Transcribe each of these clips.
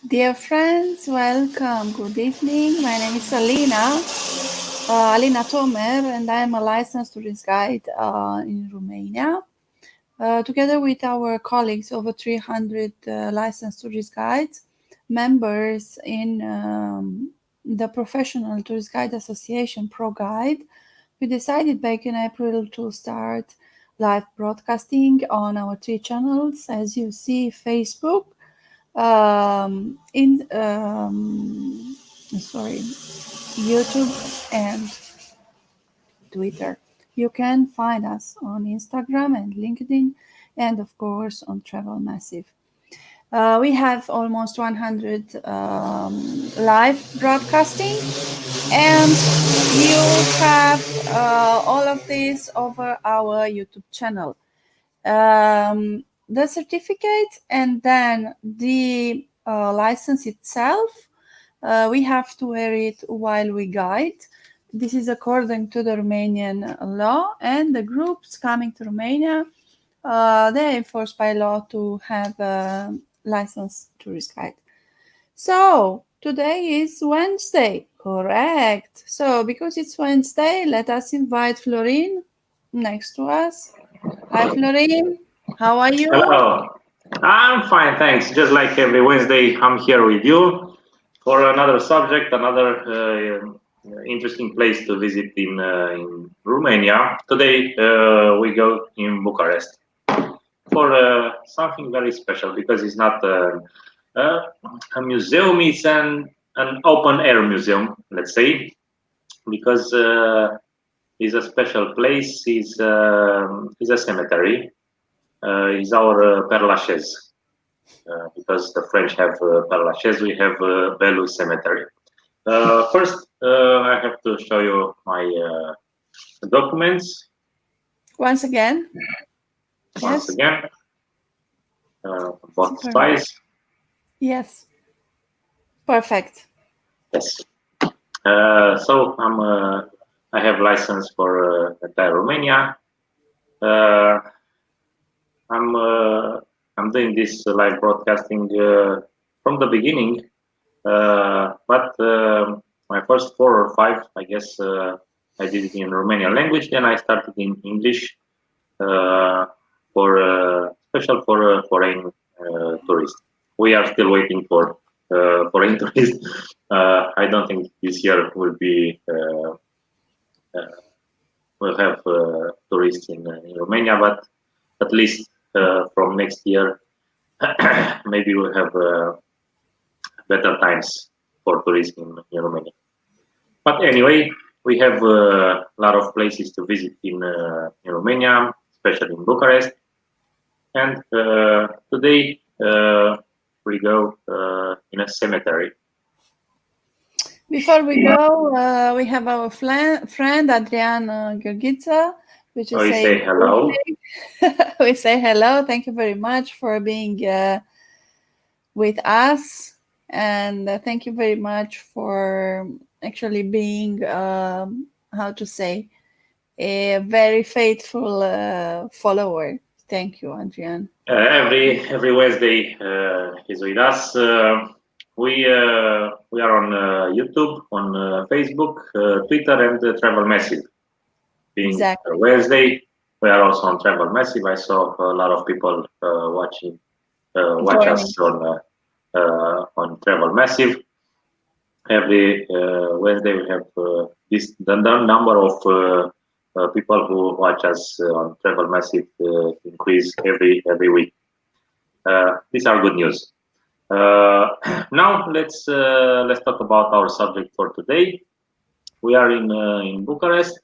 Dear friends, welcome. Good evening. My name is Alina Tomer, and I am a licensed tourist guide in Romania. Together with our colleagues, over 300 licensed tourist guides, members in the Professional Tourist Guide Association ProGuide, we decided back in April to start live broadcasting on our three channels, as you see, Facebook, in sorry, YouTube and Twitter. You can find us on Instagram and LinkedIn, and of course on Travel Massive. We have almost 100 live broadcasting, and you have all of this over our YouTube channel. The certificate and then the license itself, we have to wear it while we guide. This is according to the Romanian law, and the groups coming to Romania, they are enforced by law to have a licensed tourist guide. So today is Wednesday, correct? So because it's Wednesday, let us invite Florin next to us. Hi, Florin. How are you? Hello. I'm fine, thanks. Just like every Wednesday, I'm here with you for another subject, another interesting place to visit in Romania. Today we go in Bucharest for something very special because it's not a museum, it's an open air museum, let's say, because it's a special place, it's a cemetery. Is our Père Lachaise, because the French have Père Lachaise, we have Bellu cemetery. First, I have to show you my documents. Once again. Once again, both sides. Yes. Perfect. Yes. So I have license for entire Romania. I'm doing this live broadcasting from the beginning, but my first 4 or 5, I guess, I did it in Romanian language. Then I started in English for special for foreign tourists. We are still waiting for foreign tourists. I don't think this year will be. We'll have tourists in Romania, but at least from next year, maybe we'll have better times for tourism in Romania. But anyway, we have a lot of places to visit in Romania, especially in Bucharest. And today we go in a cemetery. Before we go, we have our friend Adrian Gheorghiță, which is say hello. We say hello. Thank you very much for being with us, and thank you very much for actually being, how to say, a very faithful follower. Thank you, Adrian. Every Wednesday he's with us. We are on YouTube, on Facebook, Twitter, and Travel Massive. Being Exactly. Wednesday, we are also on Travel Massive. I saw a lot of people watch us on Travel Massive. Every Wednesday we have the number of people who watch us on Travel Massive increase every week. These are good news. Now let's talk about our subject for today. We are in Bucharest.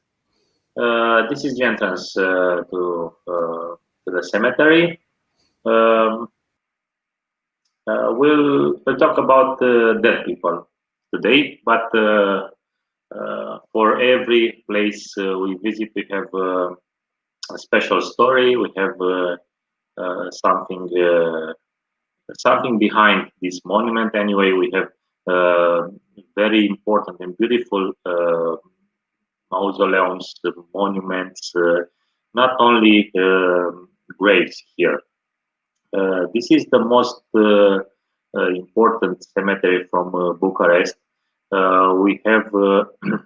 This is the entrance to the cemetery. We'll talk about dead people today, but for every place we visit, we have a special story. We have something behind this monument. Anyway, we have very important and beautiful mausoleums, monuments, not only graves here. This is the most important cemetery from Bucharest. We have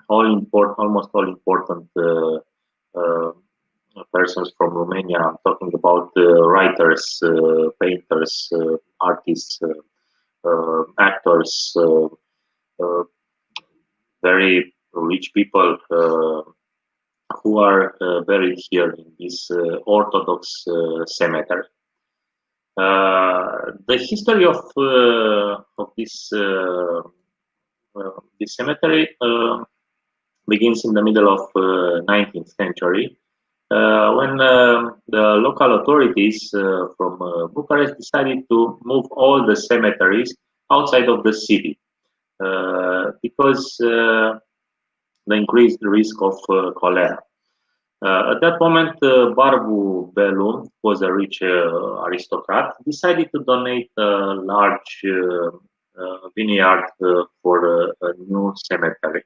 almost all important persons from Romania. I'm talking about writers, painters, artists, actors, very rich people who are buried here in this Orthodox cemetery. The history of this cemetery begins in the middle of 19th century when the local authorities from Bucharest decided to move all the cemeteries outside of the city because the increased risk of cholera. At that moment, Bellu was a rich aristocrat, decided to donate a large vineyard for a new cemetery.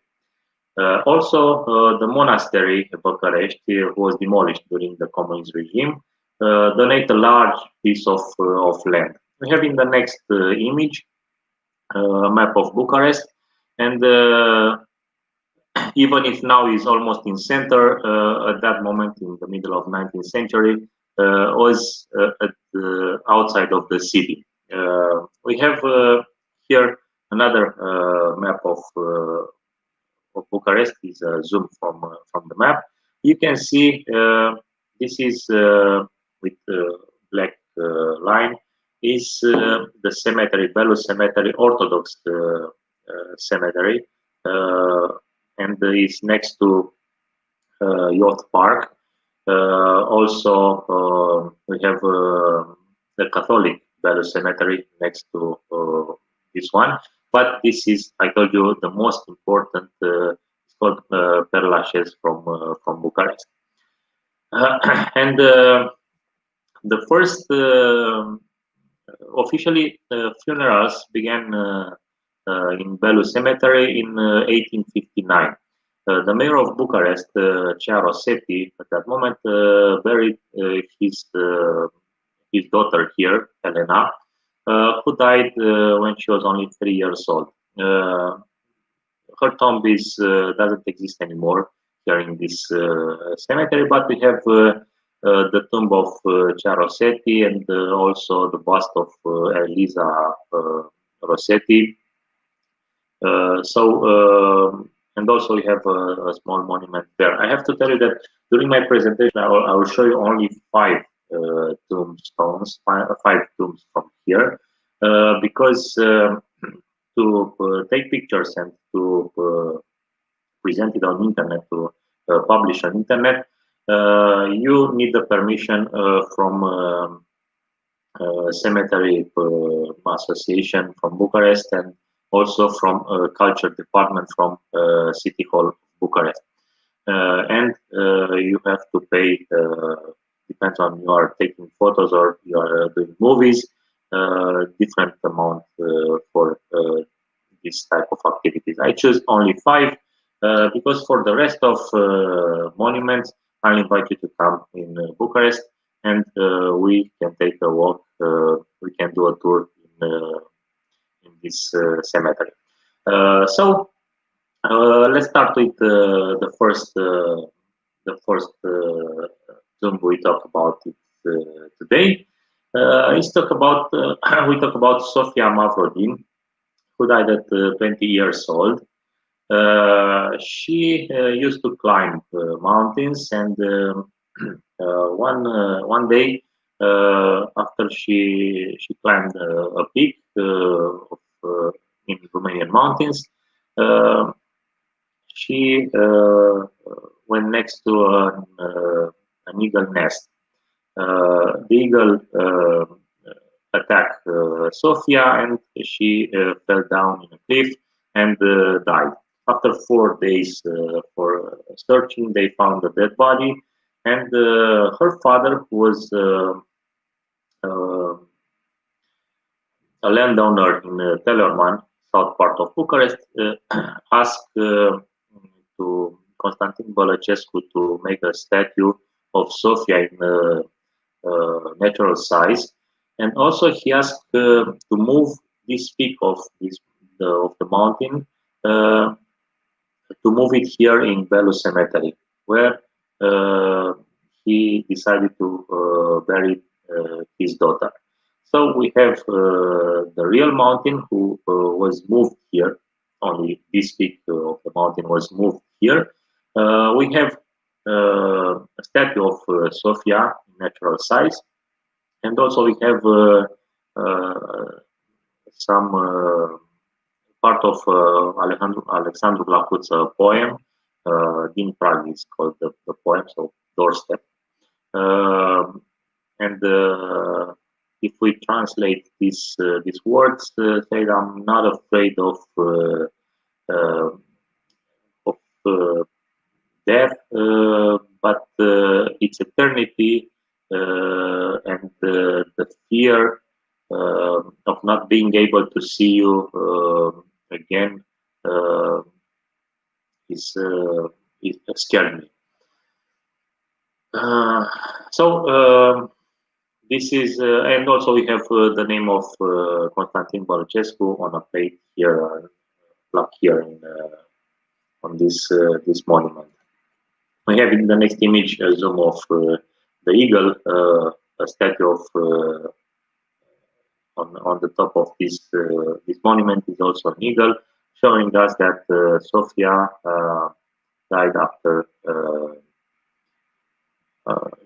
Also, the monastery in Bucharest was demolished during the communist regime, donate a large piece of land. We have in the next image a map of Bucharest, and even if now is almost in center, at that moment in the middle of 19th century was outside of the city. We have here another map of Bucharest. Is a zoom from the map. You can see this is with black line is the cemetery, Bellu Cemetery, Orthodox cemetery. And is next to Yacht Park. Also, we have the Catholic Bellu Cemetery next to this one. But this is, I told you, the most important. It's called Père Lachaise from Bucharest. And the first officially funerals began in Bellu Cemetery in 1859. The mayor of Bucharest, Rossetti, at that moment buried his daughter here, Elena, who died when she was only 3 years old. Her tomb doesn't exist anymore here in this cemetery, but we have the tomb of Rossetti and also the bust of Elisa Rossetti. And also we have a small monument there. I have to tell you that during my presentation, I will show you only 5 tombstones, five tombs from here, because to take pictures and to present it on internet, to publish on internet, you need the permission from Cemetery Association from Bucharest and also from Culture Department from City Hall Bucharest. And you have to pay, depends on you are taking photos or you are doing movies, different amount for this type of activities. I choose only 5 because for the rest of monuments, I'll invite you to come in Bucharest and we can take a walk, we can do a tour in this cemetery. So let's start with the first tomb we talk about it today. Let's talk about we talk about Sofia M, who died at 20 years old. She used to climb mountains, and one day after she climbed a peak in Romanian mountains, she went next to an eagle nest. The eagle attacked Sofia, and she fell down in a cliff and died. After 4 days for searching, they found a dead body, and her father, who was a landowner in Teleorman, south part of Bucharest, asked to Constantin Bălăcescu to make a statue of Sofia in natural size, and also he asked to move this peak of the mountain to move it here in Bellu Cemetery, where he decided to bury his daughter. So we have the real mountain who was moved here. Only this peak of the mountain was moved here. We have a statue of Sofia in natural size, and also we have some part of Alexandru Blahut's poem. Din Prague is called the poem, so doorstep. And if we translate these words, say I'm not afraid of death, but it's eternity and the fear of not being able to see you again is scared me. This is, and also we have the name of Constantin Bălcescu on a plate here, plaque here on this monument. We have in the next image a zoom of the eagle, a statue of on the top of this monument is also an eagle, showing us that Sofia died after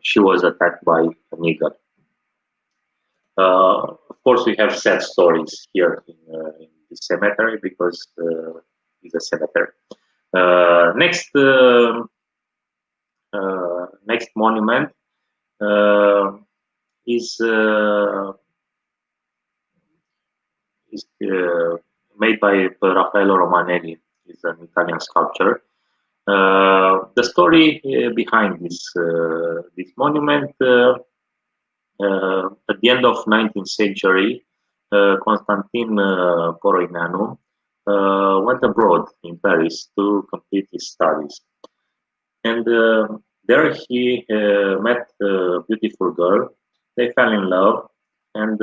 she was attacked by an eagle. Of course, we have sad stories here in this cemetery because it's a cemetery. Next monument is made by Raffaello Romanelli. It's an Italian sculpture. The story behind this monument, at the end of 19th century, Constantin Coroineanu went abroad in Paris to complete his studies. And there he met a beautiful girl. They fell in love, and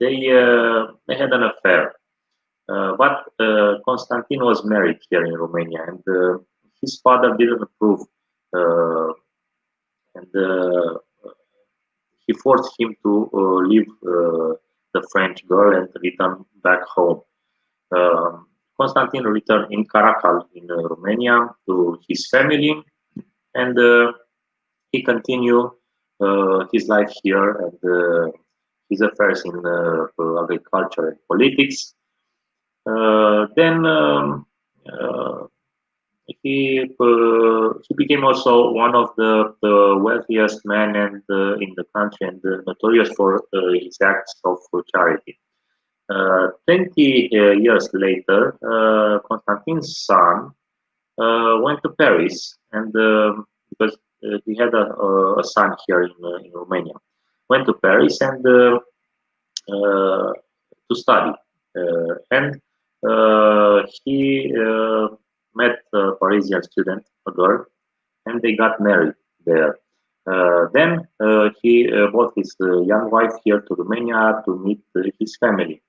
they had an affair. But Constantin was married here in Romania, and his father didn't approve, and he forced him to leave the French girl and return back home. Constantin returned in Caracal in Romania to his family, and he continued his life here and his affairs in agriculture and politics. Then he became also one of the wealthiest men in the country and notorious for his acts of charity. 20 years later, Constantin's son went to Paris, and because he had a son here in Romania, went to Paris and to study, and he met a Parisian student, a girl, and they got married there. Then he brought his young wife here to Romania to meet his family.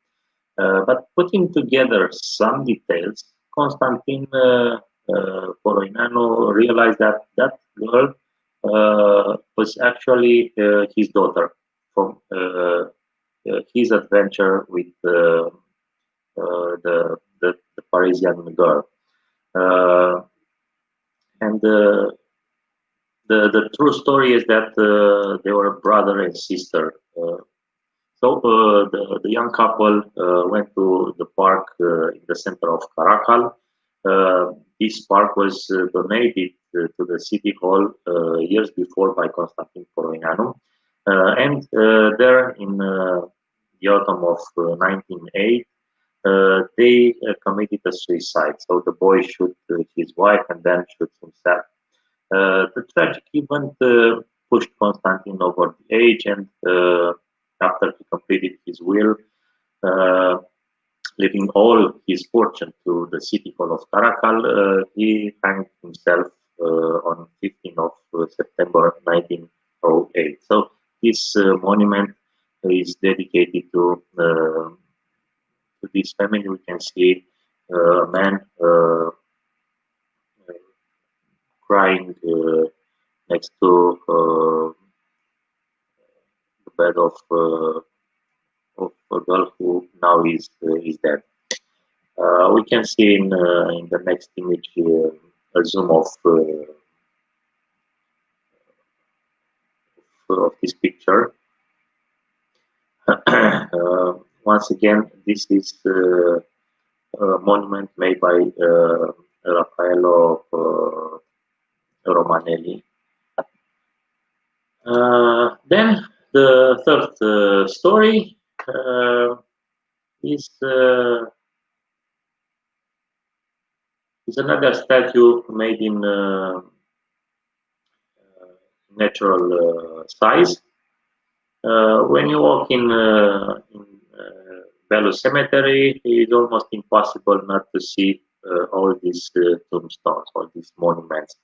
But putting together some details, Constantin Coroineanu realized that that girl was actually his daughter from his adventure with the Parisian girl. And the true story is that they were a brother and sister. So the young couple went to the park in the center of Caracal. This park was donated to the city hall years before by Constantin Coroineanu. And there in the autumn of 1908, they committed a suicide. So the boy shot his wife and then shot himself. The tragic event pushed Constantin over the edge, and after he completed his will, leaving all his fortune to the city hall of Caracal, he hanged himself on 15th of September 1908. So this monument is dedicated to this family, we can see a man crying next to the bed of a girl who now is dead. We can see in the next image a zoom of this picture. Once again, this is a monument made by Raffaello Romanelli. Then the third story is another statue made in natural size. When you walk in Bellu cemetery, it's almost impossible not to see all these tombstones, all these monuments.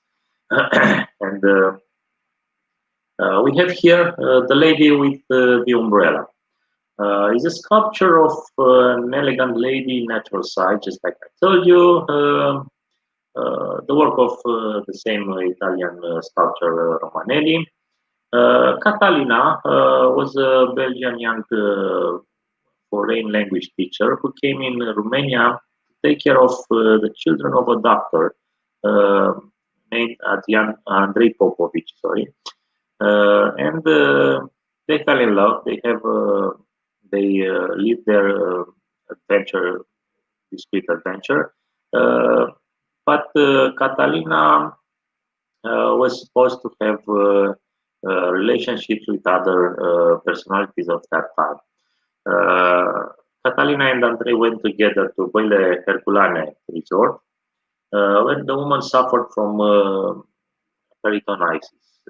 And we have here the lady with the umbrella. It's a sculpture of an elegant lady in natural size, just like I told you. The work of the same Italian sculptor Romanelli. Catalina was a Belgian young foreign language teacher who came in Romania to take care of the children of a doctor named Andrei Popovich. Sorry, and they fell in love. They lived their adventure, discreet adventure. But Catalina was supposed to have relationships with other personalities of that time. Catalina and Andrei went together to Băile Herculane resort when the woman suffered from peritonitis.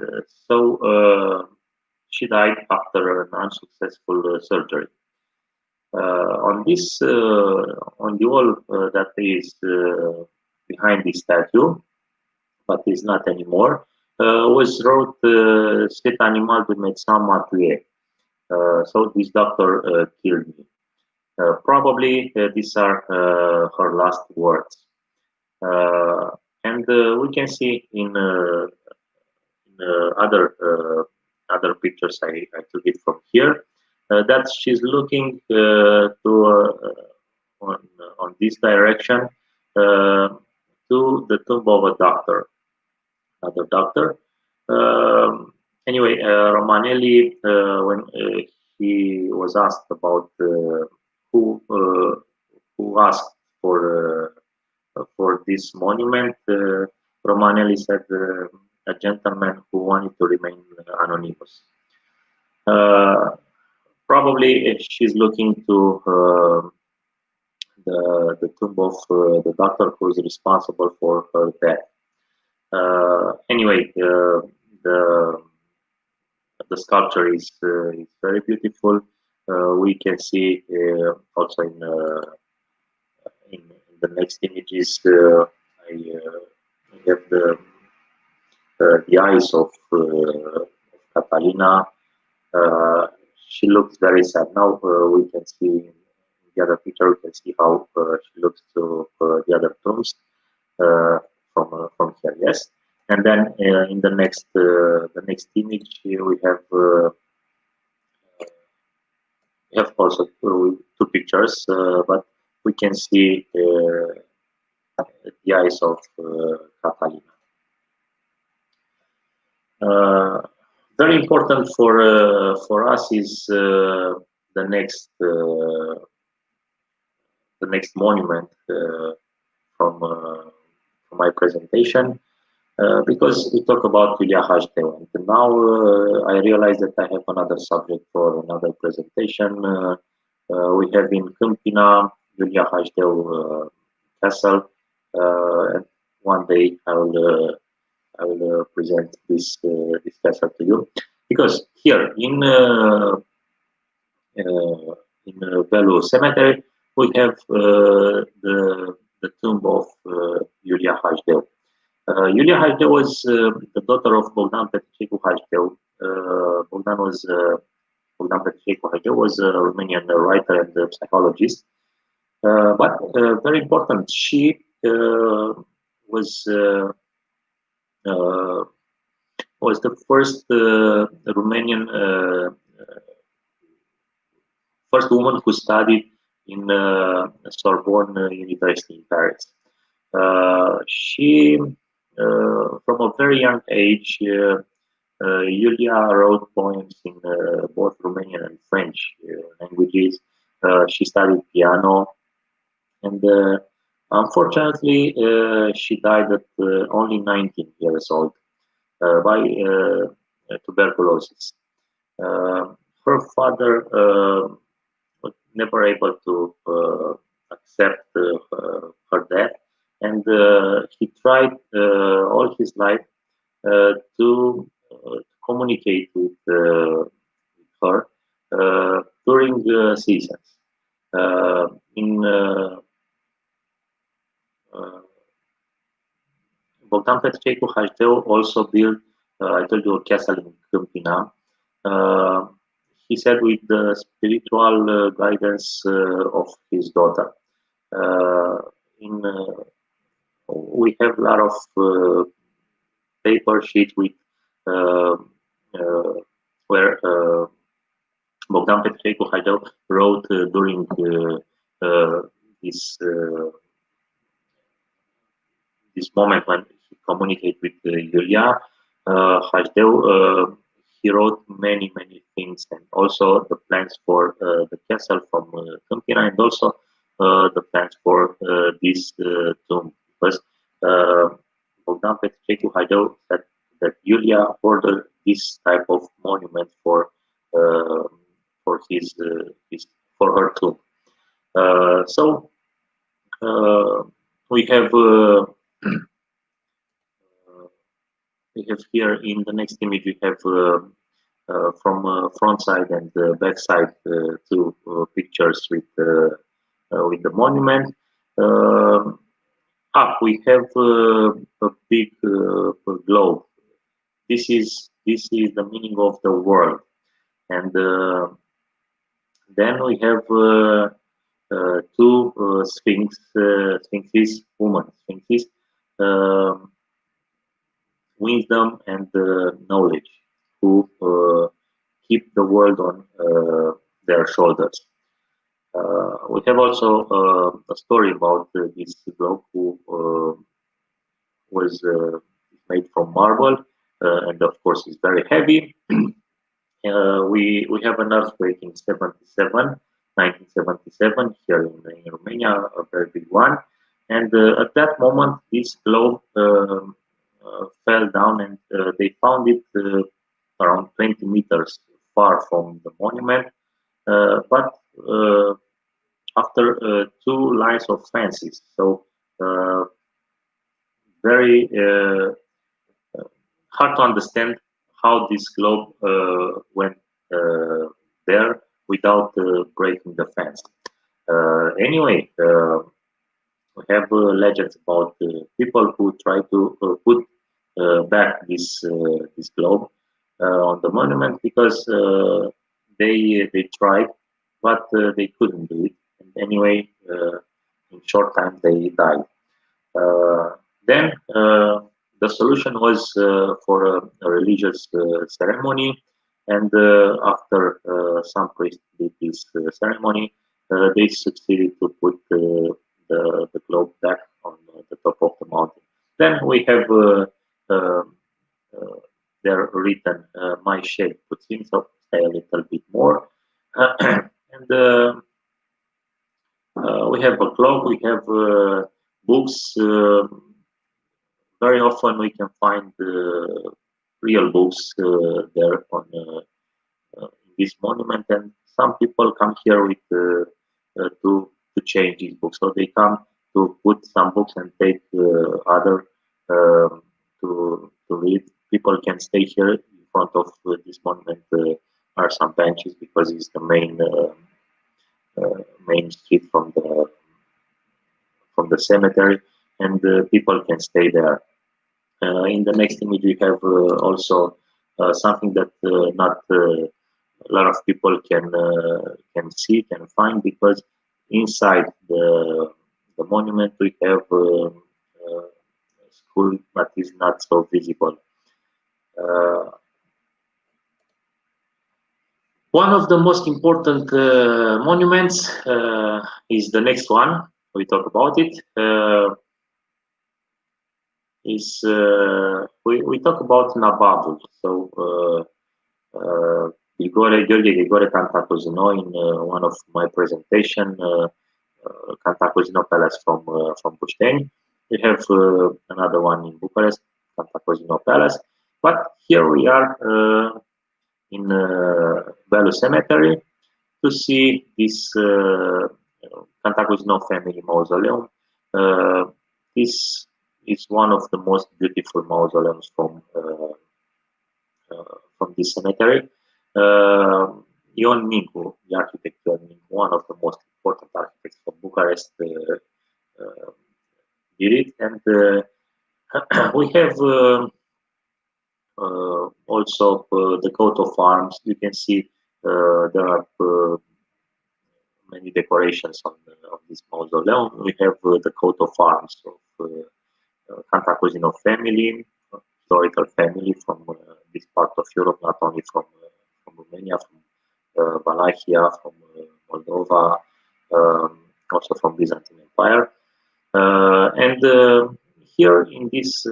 So she died after an unsuccessful surgery. On the wall that is behind this statue, but is not anymore, was wrote "Cet animal de médecin m'a tué." So this doctor killed me. Probably these are her last words. And we can see in other pictures I took it from here that she's looking on this direction to the tomb of a doctor, another doctor. Anyway, Romanelli, when he was asked about who asked for this monument, Romanelli said a gentleman who wanted to remain anonymous. Probably she's looking to the tomb of the doctor who is responsible for her death. Anyway, the sculpture is very beautiful. We can see also in the next images. I have the eyes of Catalina. She looks very sad. Now we can see in the other picture. We can see how she looks to the other tombs from here. Yes, and then in the next image we have also two pictures, but we can see the eyes of Catalina. Very important for us is the next monument from my presentation, because we talk about Iulia Hașdeu, and now I realize that I have another subject for another presentation. We have in Câmpina Iulia Hașdeu Castle, and one day I will present this castle to you, because here in Bellu cemetery we have the tomb of Iulia Hașdeu. Iulia Hașdeu was the daughter of Bogdan Petricecu Hașdeu. Bogdan Petricecu Hașdeu was a Romanian writer and psychologist. But very important, she was uh, was the first Romanian first woman who studied in Sorbonne University in Paris. She, from a very young age, Yulia wrote poems in both Romanian and French languages. She studied piano, and unfortunately, she died at only 19 years old by tuberculosis. Her father was never able to accept her death, and he tried all his life to communicate with her during the seasons. In Bogdan Petrecu Hajdeu also built, I told you, a castle in Câmpina. He said with the spiritual guidance of his daughter. In we have a lot of paper sheets with uh, uh, where Bogdan Petrecu Hajdeu wrote during this this moment when he communicated with Yulia Hajdeu. He wrote many things, and also the plans for the castle from Câmpina, and also the plans for this tomb, because Bogdan Petrecu Hajdeu said that Yulia ordered this type of monument uh, his for her tomb. So we have we have here in the next image we have from front side and back side two pictures with the monument. Up we have a big globe. This is the meaning of the world, and then we have two sphinxes, women sphinxes, wisdom and knowledge, who keep the world on their shoulders. We have also a story about this bloke who was made from marble, and of course is very heavy. We have an earthquake in 1977 here in Romania, a very big one. And at that moment, this globe fell down, and they found it around 20 meters far from the monument. But after two lines of fences, so very hard to understand how this globe went there without breaking the fence. Anyway, we have legends about people who try to put back this globe on the monument, because they tried, but they couldn't do it. And anyway, in short time they died. Then the solution was for a religious ceremony, and after some priests did this ceremony, they succeeded to put the globe back on the top of the mountain. Then we have uh, there written "My shape puțin," so say a little bit more, and we have a clock, we have books. Very often we can find real books there on this monument, and some people come here with to change these books. So they come to put some books and take other to read. People can stay here in front of this monument. Are some benches, because it's the main street from the cemetery, and people can stay there. In the next image, we have also something that not a lot of people can see, can find, because inside the monument we have a school that is not so visible. One of the most important monuments is the next one. We talk about it. We talk about Nababul. So Grigore Cantacuzino in one of my presentation, Cantacuzino Palace from Bușteni. We have another one in Bucharest, Cantacuzino Palace. But here we are in Bellu Cemetery to see this Cantacuzino family mausoleum. This is one of the most beautiful mausoleums from this cemetery. Ion Mincu, the architect, one of the most important architects from Bucharest, did it, and we have also the coat of arms. You can see there are many decorations on this mausoleum. We have the coat of arms of Cantacuzino family, historical family from this part of Europe, not only from Romania, from Wallachia, from Moldova, also from Byzantine Empire. And here in this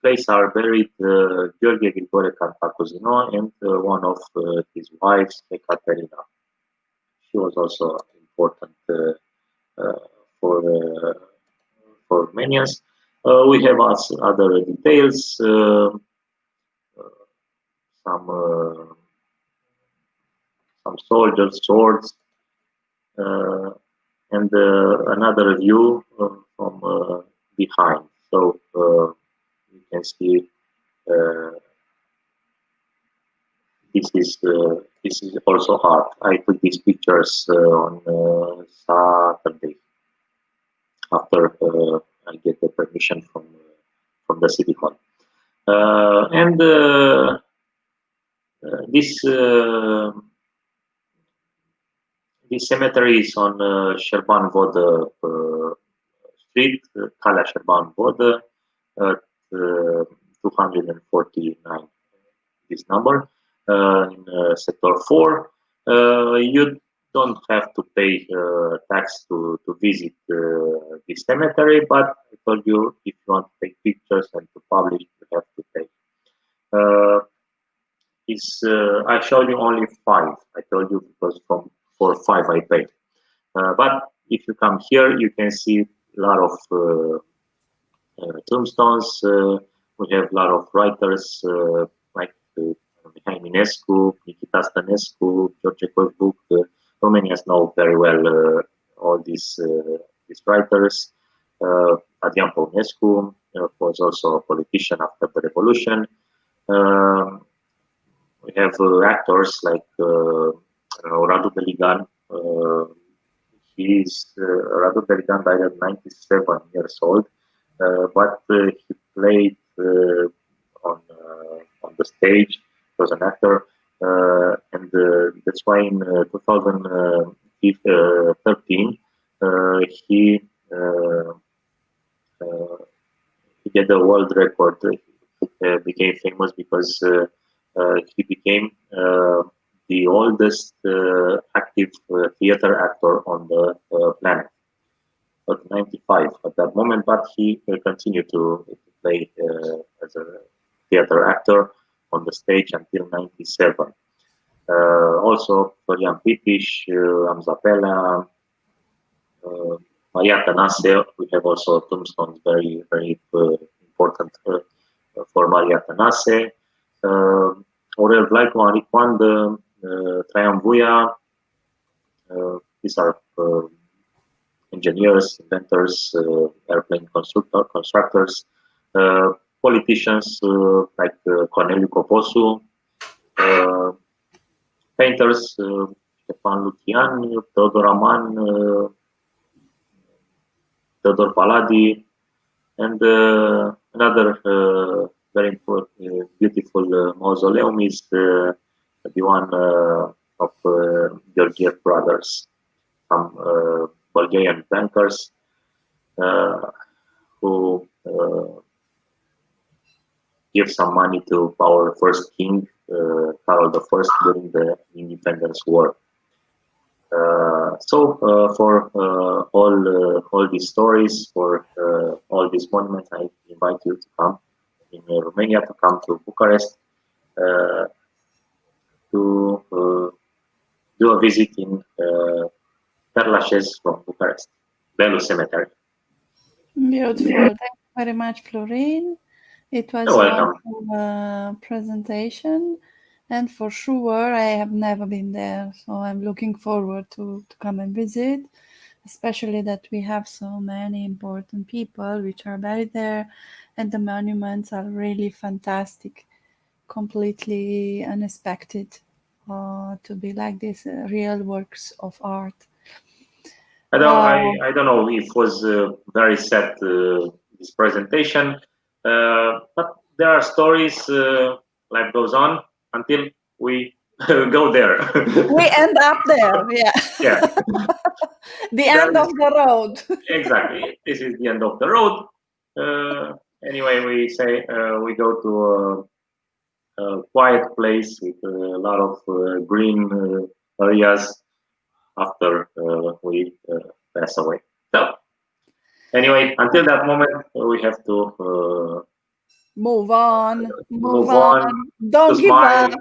place are buried Gheorghe Grigore Cantacuzino and one of his wives, Ecaterina. She was also important for Romanians. We have other details, some soldiers, swords, and another view from behind. So you can see this is also art. I took these pictures on Saturday after I get the permission from the city hall. And this cemetery is on Șerban Vodă Street, Calea Șerban Vodă, at 249. This number in sector 4. You don't have to pay tax to visit this cemetery, but I told you if you want to take pictures and to publish, you have to pay. I showed you only 5. I told you because for 5 I paid. But if you come here, you can see a lot of tombstones. We have a lot of writers like Mihai Minescu, Nikita Stănescu, George Coibuc. Romanians know very well all these writers. Adrian Păunescu was also a politician after the revolution. We have actors like Radu Beligan. Radu Beligan died at 97 years old, but he played on the stage. He was an actor, and that's why in 2013 he get the world record. He became famous because he became the oldest active theater actor on the planet. At 95 at that moment, but he continued to play as a theater actor on the stage until 97. Also, Florian Pitiș, Amza Pelea, Maria Tănase. We have also tombstones very, very important for Maria Tănase. Aurel Vlaicu, Henri Coandă, Traian Vuia. These are engineers, inventors, airplane constructors, politicians like Corneliu Coposu, painters, Ștefan Lucian, Teodor Aman, Teodor Paladi, and another very important, beautiful mausoleum is the one of Georgiev brothers. some Bulgarian bankers who give some money to our first king, Carol I, during the Independence War. For all these stories, for all these monuments, I invite you to come in Romania, to come to Bucharest, to do a visit in Perlașez from Bucharest, Bellu Cemetery. Beautiful. Thank you very much, Florin. It was You're a welcome. wonderful presentation, and for sure I have never been there, so I'm looking forward to come and visit, especially that we have so many important people which are buried there, and the monuments are really fantastic, completely unexpected to be like this, real works of art. I don't know if it was very set this presentation, but there are stories. Life goes on until we go there. We end up there, yeah. Yeah. The end of the road. Exactly. This is the end of the road. Anyway, we say we go to a quiet place with a lot of green areas after we pass away. So, anyway, until that moment, we have to move on. Don't give smile. up.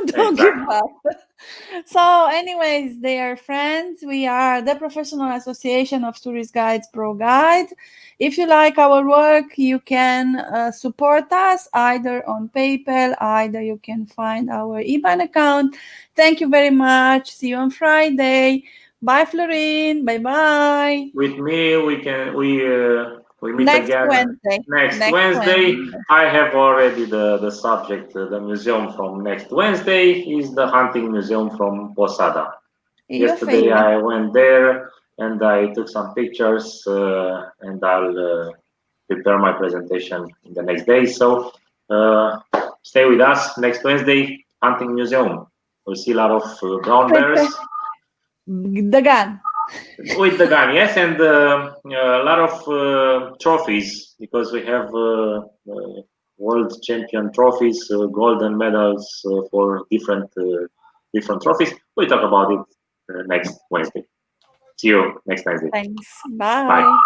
Don't give up. So, anyways, dear friends, we are the Professional Association of Tourist Guides Pro Guide. If you like our work, you can support us either on PayPal, either you can find our IBAN account. Thank you very much. See you on Friday. Bye, Florin. Bye bye. With me, we meet Next again Wednesday. next Wednesday. I have already the subject. The museum from next Wednesday is the hunting museum from Posada. Yesterday I went there and I took some pictures, and I'll prepare my presentation in the next day. So stay with us next Wednesday, hunting museum. We'll see a lot of brown bears. The gun. With the gun, yes, and a lot of trophies, because we have world champion trophies, golden medals for different trophies. We'll talk about it next Wednesday. See you next Wednesday. Thanks. Bye. Bye.